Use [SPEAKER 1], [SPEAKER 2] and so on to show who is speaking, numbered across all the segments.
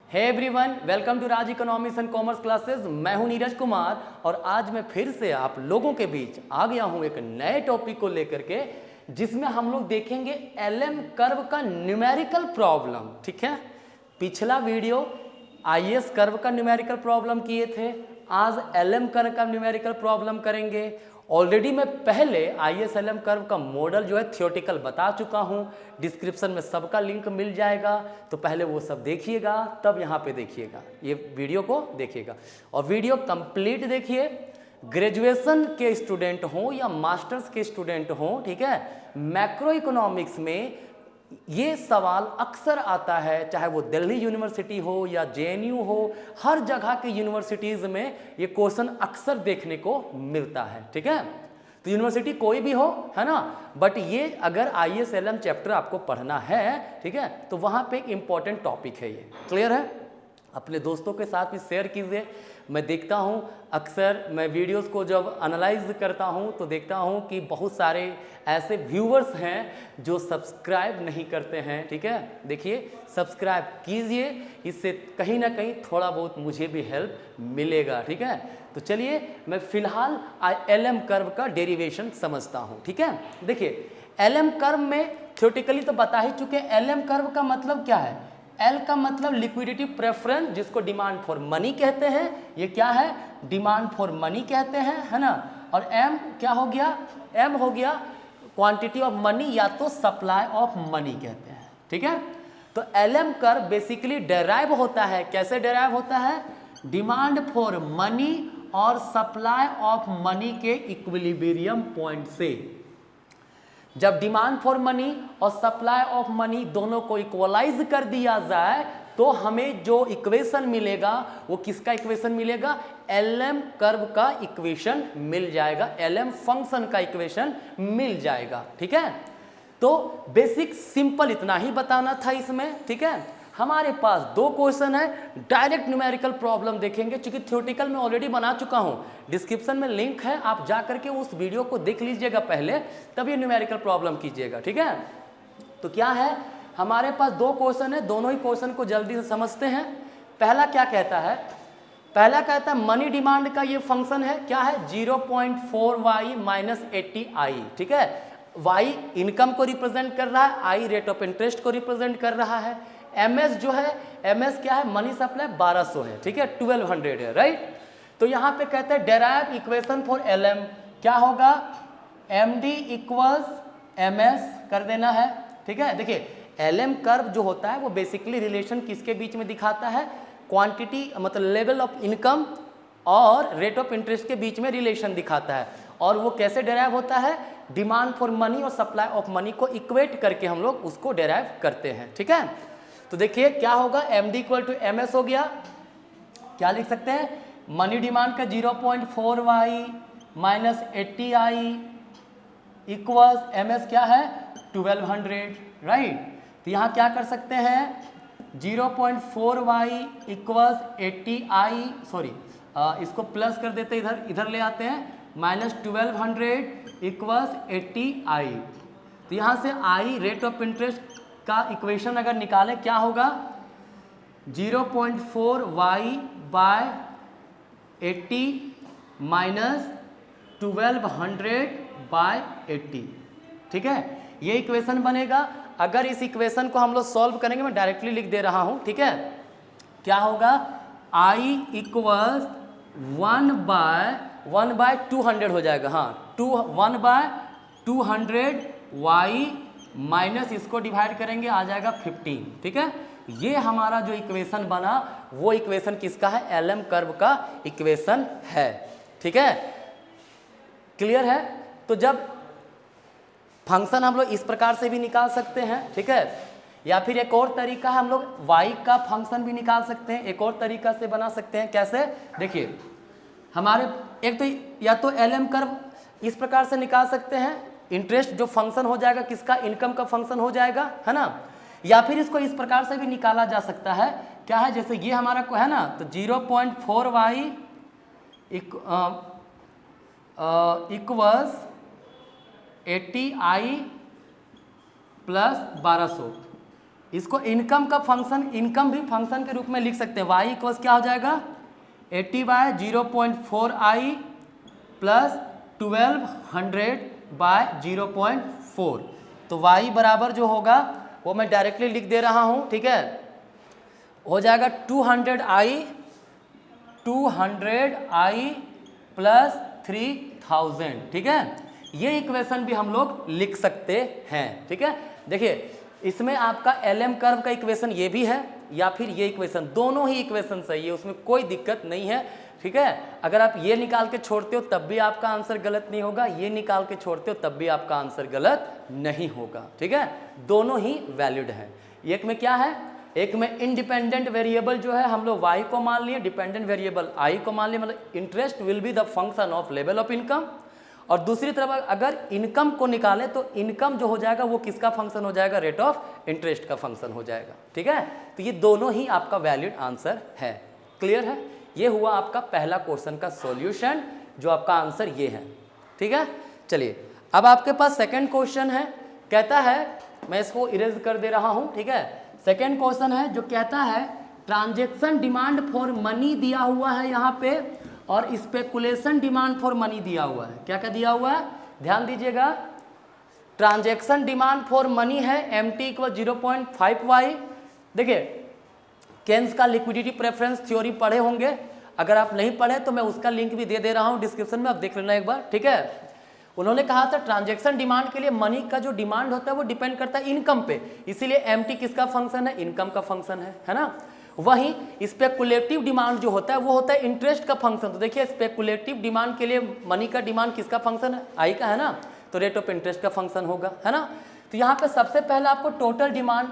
[SPEAKER 1] Hey everyone, welcome to Raj economics and commerce classes. मैं हूं नीरज कुमार और आज मैं फिर से आप लोगों के बीच आ गया हूं एक नए टॉपिक को लेकर के, जिसमें हम लोग देखेंगे एलएम कर्व का न्यूमेरिकल प्रॉब्लम। ठीक है, पिछला वीडियो आईएस कर्व का न्यूमेरिकल प्रॉब्लम किए थे, आज एलएम कर्व का न्यूमेरिकल प्रॉब्लम करेंगे। ऑलरेडी मैं पहले आईएस एलएम कर्व का मॉडल जो है थियोरेटिकल बता चुका हूं, डिस्क्रिप्शन में सबका लिंक मिल जाएगा, तो पहले वो सब देखिएगा, तब यहाँ पे देखिएगा, ये वीडियो को देखिएगा और वीडियो कंप्लीट देखिए। ग्रेजुएशन के स्टूडेंट हों या मास्टर्स के स्टूडेंट हों, ठीक है, मैक्रो इकोनॉमिक्स में ये सवाल अक्सर आता है, चाहे वो दिल्ली यूनिवर्सिटी हो या जेएनयू हो, हर जगह के यूनिवर्सिटीज़ में ये क्वेश्चन अक्सर देखने को मिलता है। ठीक है, तो यूनिवर्सिटी कोई भी हो, है ना, बट ये अगर आईएस एलएम चैप्टर आपको पढ़ना है, ठीक है, तो वहाँ पे एक इम्पॉर्टेंट टॉपिक है। ये क्लियर है? अपने दोस्तों के साथ भी शेयर कीजिए। मैं देखता हूँ अक्सर, मैं वीडियोस को जब एनालाइज करता हूँ तो देखता हूँ कि बहुत सारे ऐसे व्यूअर्स हैं जो सब्सक्राइब नहीं करते हैं। ठीक है, देखिए सब्सक्राइब कीजिए, इससे कहीं ना कहीं थोड़ा बहुत मुझे भी हेल्प मिलेगा। ठीक है, तो चलिए मैं फिलहाल एलएम कर्व का डेरिवेशन समझता हूँ। ठीक है, देखिए एलएम कर्व में थ्योरेटिकली तो बता ही चुके, एलएम कर्व का मतलब क्या है। एल का मतलब लिक्विडिटी प्रेफरेंस, जिसको डिमांड फॉर मनी कहते हैं, ये क्या है, डिमांड फॉर मनी कहते हैं, है ना। और एम क्या हो गया, एम हो गया क्वांटिटी ऑफ मनी या तो सप्लाई ऑफ मनी कहते हैं। ठीक है, तो एलएम कर्व बेसिकली डेराइव होता है, कैसे डेराइव होता है, डिमांड फॉर मनी और सप्लाई ऑफ मनी के इक्विलिब्रियम पॉइंट से। जब डिमांड फॉर मनी और सप्लाई ऑफ मनी दोनों को इक्वलाइज कर दिया जाए तो हमें जो इक्वेशन मिलेगा वो किसका इक्वेशन मिलेगा, एलएम कर्व का इक्वेशन मिल जाएगा, एलएम फंक्शन का इक्वेशन मिल जाएगा। ठीक है, तो बेसिक सिंपल इतना ही बताना था इसमें। ठीक है, हमारे पास दो क्वेश्चन है, डायरेक्ट न्यूमेरिकल प्रॉब्लम देखेंगे, क्योंकि थ्योरेटिकल में ऑलरेडी बना चुका हूं, डिस्क्रिप्शन में लिंक है, आप जा करके उस वीडियो को देख लीजिएगा पहले, तब ये न्यूमेरिकल प्रॉब्लम कीजिएगा। ठीक है, तो क्या है, हमारे पास दो क्वेश्चन है, दोनों ही क्वेश्चन को जल्दी से समझते हैं। पहला क्या कहता है, पहला कहता है मनी डिमांड का ये फंक्शन है, क्या है, 0.4y माइनस 80i। ठीक है, y इनकम को रिप्रेजेंट कर रहा है, i रेट ऑफ इंटरेस्ट को रिप्रेजेंट कर रहा है, ms जो है, ms क्या है, मनी सप्लाई 1200 है। ठीक है, 1200 है, राइट। तो यहाँ पे कहते हैं डेराइव इक्वेशन फॉर एलएम, क्या होगा, md इक्वल्स ms कर देना है। ठीक है, देखिए एलएम कर्व जो होता है वो बेसिकली रिलेशन किसके बीच में दिखाता है, क्वांटिटी मतलब लेवल ऑफ इनकम और रेट ऑफ इंटरेस्ट के बीच में रिलेशन दिखाता है, और वो कैसे डेराइव होता है, डिमांड फॉर मनी और सप्लाई ऑफ मनी को इक्वेट करके हम लोग उसको डेराइव करते हैं। ठीक है, तो देखिए क्या होगा, md इक्वल टू ms हो गया, क्या लिख सकते हैं, मनी डिमांड का 0.4y minus 80i equals ms क्या है, 1200, राइट। तो यहाँ क्या कर सकते हैं, 0.4y इक्वल्स 80i, सॉरी इसको प्लस कर देते, इधर ले आते हैं, माइनस 1200 इक्वल्स 80i। तो यहाँ से i रेट ऑफ इंटरेस्ट का इक्वेशन अगर निकालें क्या होगा, 0.4y बाय 80 माइनस 1200 बाय 80। ठीक है, ये इक्वेशन बनेगा। अगर इस इक्वेशन को हम लोग सॉल्व करेंगे, मैं डायरेक्टली लिख दे रहा हूं, ठीक है, क्या होगा, i इक्वल्स 1 बाय 200 हो जाएगा, हाँ 1 बाय 200y माइनस इसको डिवाइड करेंगे आ जाएगा 15। ठीक है, ये हमारा जो इक्वेशन बना वो इक्वेशन किसका है, एलएम कर्व का इक्वेशन है। ठीक है, क्लियर है। तो जब फंक्शन हम लोग इस प्रकार से भी निकाल सकते हैं, ठीक है, या फिर एक और तरीका है, हम लोग y का फंक्शन भी निकाल सकते हैं, एक और तरीका से बना सकते हैं, कैसे, देखिए हमारे एक तो या तो एलएम कर्व इस प्रकार से निकाल सकते हैं, इंटरेस्ट जो फंक्शन हो जाएगा किसका, इनकम का फंक्शन हो जाएगा, है ना, या फिर इसको इस प्रकार से भी निकाला जा सकता है, क्या है, जैसे ये हमारा को है ना, तो 0.4y इक्वल्स 80i प्लस 1200, इसको इनकम का फंक्शन, इनकम भी फंक्शन के रूप में लिख सकते हैं। y इक्वल्स क्या हो जाएगा 80/0.4i प्लस 1200/0.4। तो y बराबर जो होगा वो मैं डायरेक्टली लिख दे रहा हूँ, ठीक है, हो जाएगा 200i प्लस 3000, ठीक है। ये इक्वेशन भी हम लोग लिख सकते हैं, ठीक है। देखिए इसमें आपका LM कर्व का इक्वेशन ये भी है या फिर ये इक्वेशन, दोनों ही इक्वेशन सही है, उसमें कोई दिक्कत नहीं है, ठीक है। अगर आप ये निकाल के छोड़ते हो तब भी आपका आंसर गलत नहीं होगा, ये निकाल के छोड़ते हो तब भी आपका आंसर गलत नहीं होगा, ठीक है। दोनों ही वैलिड है। एक में क्या है, एक में इंडिपेंडेंट वेरिएबल जो है हम लोग y को मान लिए, डिपेंडेंट वेरिएबल i को मान लिए, मतलब interest will be the function of level of income. और दूसरी तरफ अगर इनकम को निकालें तो इनकम जो हो जाएगा वो किसका फंक्शन हो जाएगा, रेट ऑफ इंटरेस्ट का फंक्शन हो जाएगा, ठीक है। तो ये दोनों ही आपका वैलिड आंसर है। क्लियर है, ये हुआ आपका पहला क्वेश्चन का सॉल्यूशन, जो आपका आंसर ये है, ठीक है। चलिए अब आपके पास सेकंड क्वेश्चन है, कहता है, मैं इसको इरेज कर दे रहा हूँ, ठीक है। सेकंड क्वेश्चन है जो कहता है ट्रांजैक्शन डिमांड फॉर मनी दिया हुआ है यहाँ पे, और स्पेकुलेशन डिमांड फॉर मनी दिया हुआ है। क्या क्या दिया हुआ है, ध्यान दीजिएगा। ट्रांजैक्शन डिमांड फॉर मनी है MT इक्वल 0.5y। देखिए केन्स का लिक्विडिटी प्रेफरेंस थ्योरी पढ़े होंगे, अगर आप नहीं पढ़े तो मैं उसका लिंक भी दे दे रहा हूँ डिस्क्रिप्शन में, आप देख लेना एक बार, ठीक है। उन्होंने कहा था ट्रांजैक्शन डिमांड के लिए मनी का जो डिमांड होता है वो डिपेंड करता है इनकम पे, इसीलिए MT किसका फंक्शन है, इनकम का फंक्शन है ना। वहीं स्पेकुलेटिव डिमांड जो होता है वो होता है इंटरेस्ट का फंक्शन। तो देखिए स्पेकुलेटिव डिमांड के लिए मनी का डिमांड किसका फंक्शन है, आई का है ना, तो रेट ऑफ इंटरेस्ट का फंक्शन होगा, है ना। तो यहाँ पे सबसे पहले आपको total demand,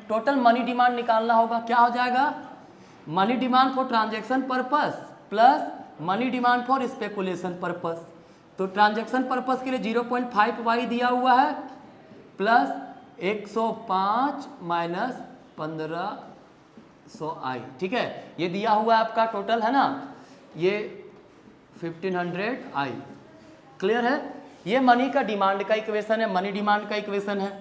[SPEAKER 1] total money demand निकालना होगा। क्या हो जाएगा, money demand for transaction purpose plus money demand for speculation purpose. तो ट्रांजैक्शन पर्पस के लिए 0.5y दिया हुआ है प्लस 105 माइनस 1500i, ठीक है, ये दिया हुआ है आपका टोटल, है ना, ये 1500i। क्लियर है, ये मनी का डिमांड का इक्वेशन है, मनी डिमांड का इक्वेशन है।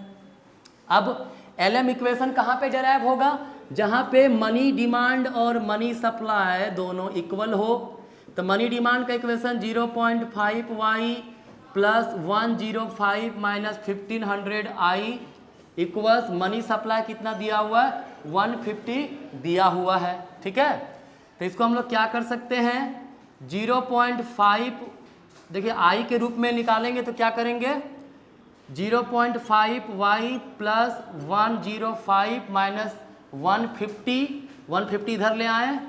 [SPEAKER 1] अब LM इक्वेशन कहाँ पे डेराइव होगा, जहाँ पे मनी डिमांड और मनी सप्लाई दोनों इक्वल हो। तो मनी डिमांड का equation 0.5y plus 105 minus 1500i equals money supply कितना दिया हुआ है, 150 दिया हुआ है, ठीक है। तो इसको हम लोग क्या कर सकते हैं, 0.5, देखिए i के रूप में निकालेंगे तो क्या करेंगे, 0.5y प्लस 105 माइनस 150 इधर ले आए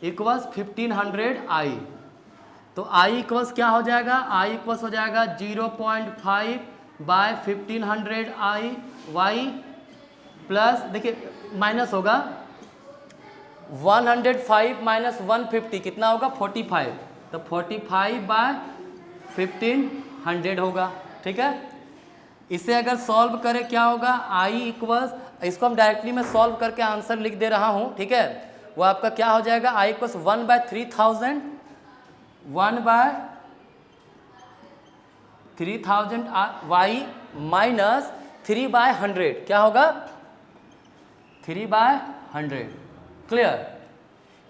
[SPEAKER 1] इक्वल्स 1500i। तो i इक्वल्स क्या हो जाएगा, i इक्वल्स हो जाएगा 0.5/1500i y प्लस, देखिए माइनस होगा 105 माइनस 150 कितना होगा 45, तो 45/1500 होगा, ठीक है। इसे अगर सॉल्व करें क्या होगा, i इक्वल्स, इसको हम डायरेक्टली मैं सॉल्व करके आंसर लिख दे रहा हूँ, ठीक है। वो आपका क्या हो जाएगा, i इक्वल्स 1/3000 y माइनस 3/100 क्या होगा 3/100। क्लियर,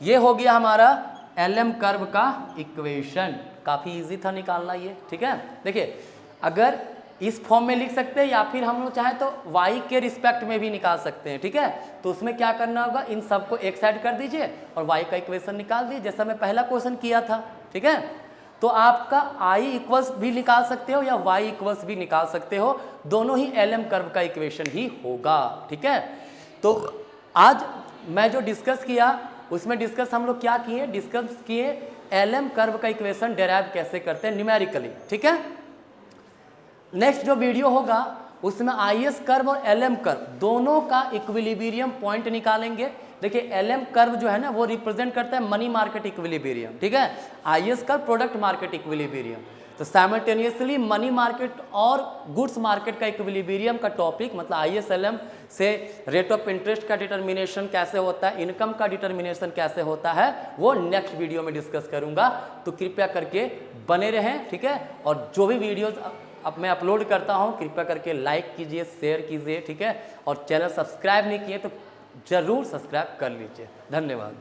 [SPEAKER 1] ये हो गया हमारा LM कर्व का इक्वेशन, काफ़ी इजी था निकालना ये, ठीक है। देखिए अगर इस फॉर्म में लिख सकते हैं या फिर हम लोग चाहे तो y के रिस्पेक्ट में भी निकाल सकते हैं, ठीक है। तो उसमें क्या करना होगा, इन सबको एक साइड कर दीजिए और y का इक्वेशन निकाल दीजिए, जैसा मैं पहला क्वेश्चन किया था, ठीक है। तो आपका i इक्वल्स भी निकाल सकते हो या y इक्वल्स भी निकाल सकते हो, दोनों ही LM कर्व का इक्वेशन ही होगा, ठीक है। तो आज मैं जो डिस्कस किया उसमें डिस्कस हम लोग क्या किए, डिस्कस किए LM कर्व का इक्वेशन डेराइव कैसे करते हैं न्यूमेरिकली, ठीक है। नेक्स्ट जो वीडियो होगा उसमें IS कर्व और LM कर्व दोनों का इक्विलिब्रियम पॉइंट निकालेंगे। देखिए LM कर्व जो है ना वो रिप्रेजेंट करता है मनी मार्केट इक्विलिब्रियम, ठीक है। IS curve product market equilibrium. तो साइमल्टेनियसली मनी मार्केट और गुड्स मार्केट का इक्विलिब्रियम का टॉपिक, मतलब IS LM से रेट ऑफ इंटरेस्ट का डिटर्मिनेशन कैसे होता है, इनकम का डिटर्मिनेशन कैसे होता है, वो नेक्स्ट वीडियो में डिस्कस करूंगा। तो कृपया करके बने रहें, ठीक है। और जो भी वीडियोस अब मैं अपलोड करता हूँ, कृपया करके लाइक कीजिए, शेयर कीजिए, ठीक है। और चैनल सब्सक्राइब नहीं किए तो ज़रूर सब्सक्राइब कर लीजिए। धन्यवाद।